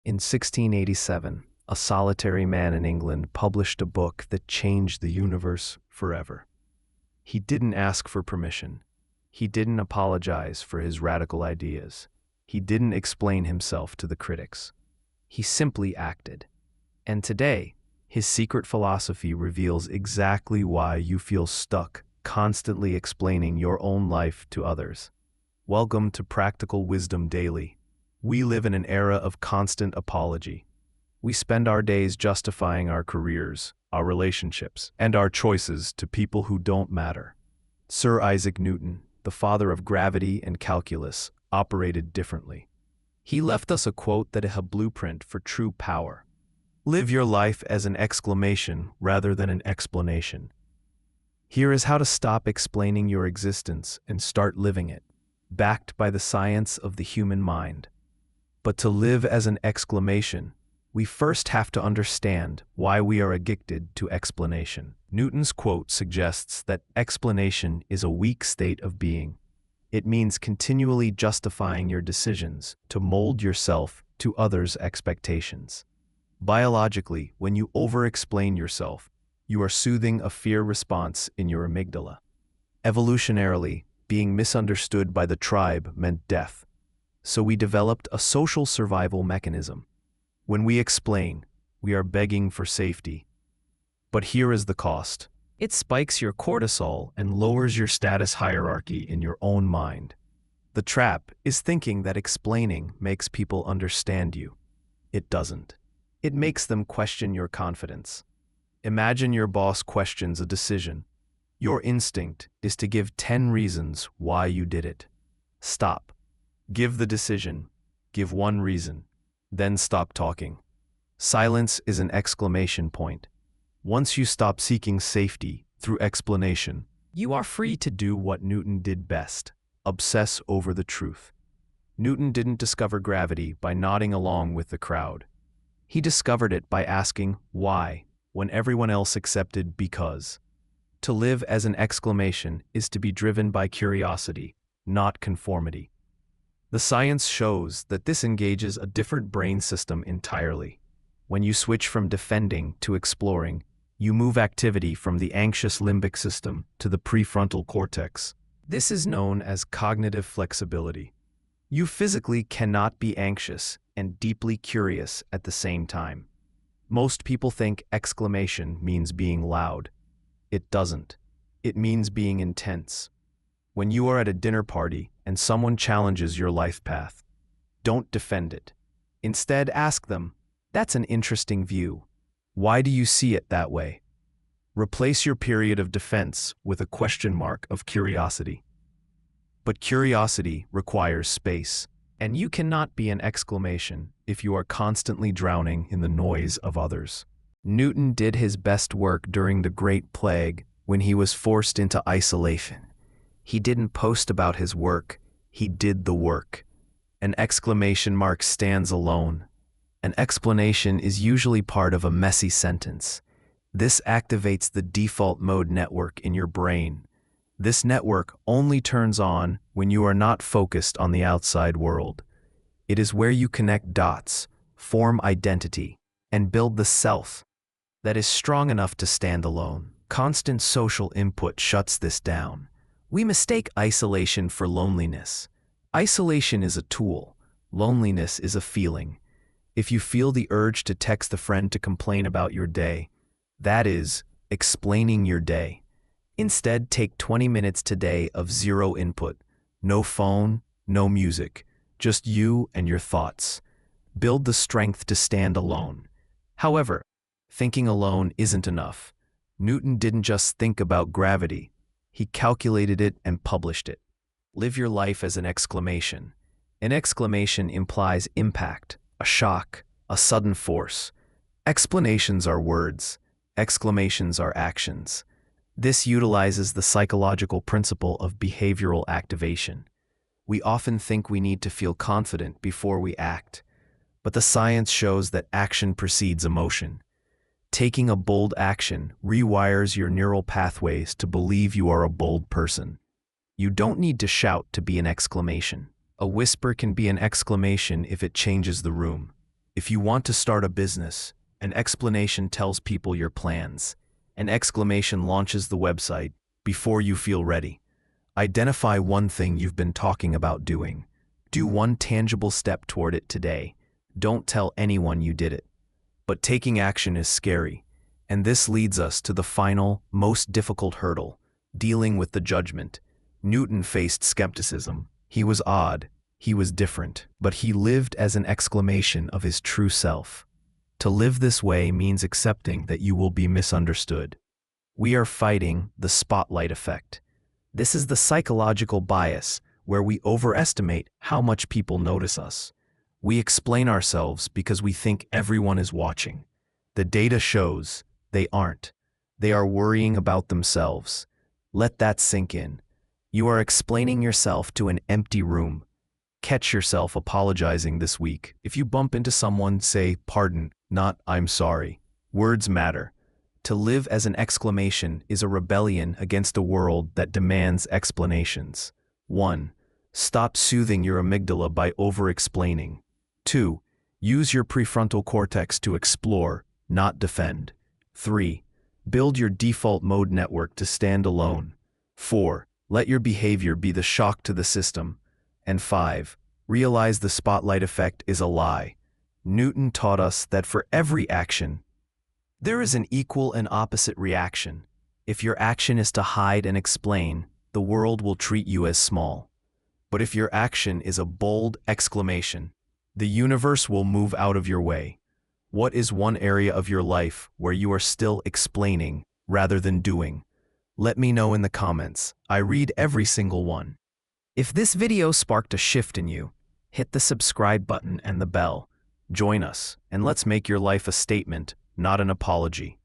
In 1687, a solitary man in England published a book that changed the universe forever. He didn't ask for permission. He didn't apologize for his radical ideas. He didn't explain himself to the critics. He simply acted. And today, his secret philosophy reveals exactly why you feel stuck, constantly explaining your own life to others. Welcome to Practical Wisdom Daily. We live in an era of constant apology. We spend our days justifying our careers, our relationships, and our choices to people who don't matter. Sir Isaac Newton, the father of gravity and calculus, operated differently. He left us a quote that is a blueprint for true power. Live your life as an exclamation rather than an explanation. Here is how to stop explaining your existence and start living it, backed by the science of the human mind. But to live as an exclamation, we first have to understand why we are addicted to explanation. Newton's quote suggests that explanation is a weak state of being. It means continually justifying your decisions to mold yourself to others' expectations. Biologically, when you over-explain yourself, you are soothing a fear response in your amygdala. Evolutionarily, being misunderstood by the tribe meant death. So we developed a social survival mechanism. When we explain, we are begging for safety. But here is the cost. It spikes your cortisol and lowers your status hierarchy in your own mind. The trap is thinking that explaining makes people understand you. It doesn't. It makes them question your confidence. Imagine your boss questions a decision. Your instinct is to give 10 reasons why you did it. Stop. Give the decision. Give one reason. Then stop talking. Silence is an exclamation point. Once you stop seeking safety through explanation, you are free to do what Newton did best: obsess over the truth. Newton didn't discover gravity by nodding along with the crowd. He discovered it by asking why when everyone else accepted because. To live as an exclamation is to be driven by curiosity, not conformity. The science shows that this engages a different brain system entirely. When you switch from defending to exploring, you move activity from the anxious limbic system to the prefrontal cortex. This is known as cognitive flexibility. You physically cannot be anxious and deeply curious at the same time. Most people think exclamation means being loud. It doesn't. It means being intense. When you are at a dinner party and someone challenges your life path, don't defend it. Instead, ask them, "That's an interesting view. Why do you see it that way?" Replace your period of defense with a question mark of curiosity. But curiosity requires space, and you cannot be an exclamation if you are constantly drowning in the noise of others. Newton did his best work during the Great Plague when he was forced into isolation. He didn't post about his work, he did the work. An exclamation mark stands alone. An explanation is usually part of a messy sentence. This activates the default mode network in your brain. This network only turns on when you are not focused on the outside world. It is where you connect dots, form identity, and build the self that is strong enough to stand alone. Constant social input shuts this down. We mistake isolation for loneliness. Isolation is a tool. Loneliness is a feeling. If you feel the urge to text a friend to complain about your day, that is explaining your day. Instead, take 20 minutes today of zero input. No phone, no music, just you and your thoughts. Build the strength to stand alone. However, thinking alone isn't enough. Newton didn't just think about gravity. He calculated it and published it. Live your life as an exclamation. An exclamation implies impact, a shock, a sudden force. Explanations are words. Exclamations are actions. This utilizes the psychological principle of behavioral activation. We often think we need to feel confident before we act, but the science shows that action precedes emotion. Taking a bold action rewires your neural pathways to believe you are a bold person. You don't need to shout to be an exclamation. A whisper can be an exclamation if it changes the room. If you want to start a business, an explanation tells people your plans. An exclamation launches the website before you feel ready. Identify one thing you've been talking about doing. Do one tangible step toward it today. Don't tell anyone you did it. But taking action is scary, and this leads us to the final, most difficult hurdle, dealing with the judgment. Newton faced skepticism. He was odd, he was different, but he lived as an exclamation of his true self. To live this way means accepting that you will be misunderstood. We are fighting the spotlight effect. This is the psychological bias where we overestimate how much people notice us. We explain ourselves because we think everyone is watching. The data shows they aren't. They are worrying about themselves. Let that sink in. You are explaining yourself to an empty room. Catch yourself apologizing this week. If you bump into someone, say, "Pardon," not "I'm sorry." Words matter. To live as an exclamation is a rebellion against a world that demands explanations. 1. Stop soothing your amygdala by over-explaining. 2. Use your prefrontal cortex to explore, not defend. 3. Build your default mode network to stand alone. 4. Let your behavior be the shock to the system. And 5. Realize the spotlight effect is a lie. Newton taught us that for every action, there is an equal and opposite reaction. If your action is to hide and explain, the world will treat you as small. But if your action is a bold exclamation, the universe will move out of your way. What is one area of your life where you are still explaining rather than doing? Let me know in the comments. I read every single one. If this video sparked a shift in you, hit the subscribe button and the bell. Join us, and let's make your life a statement, not an apology.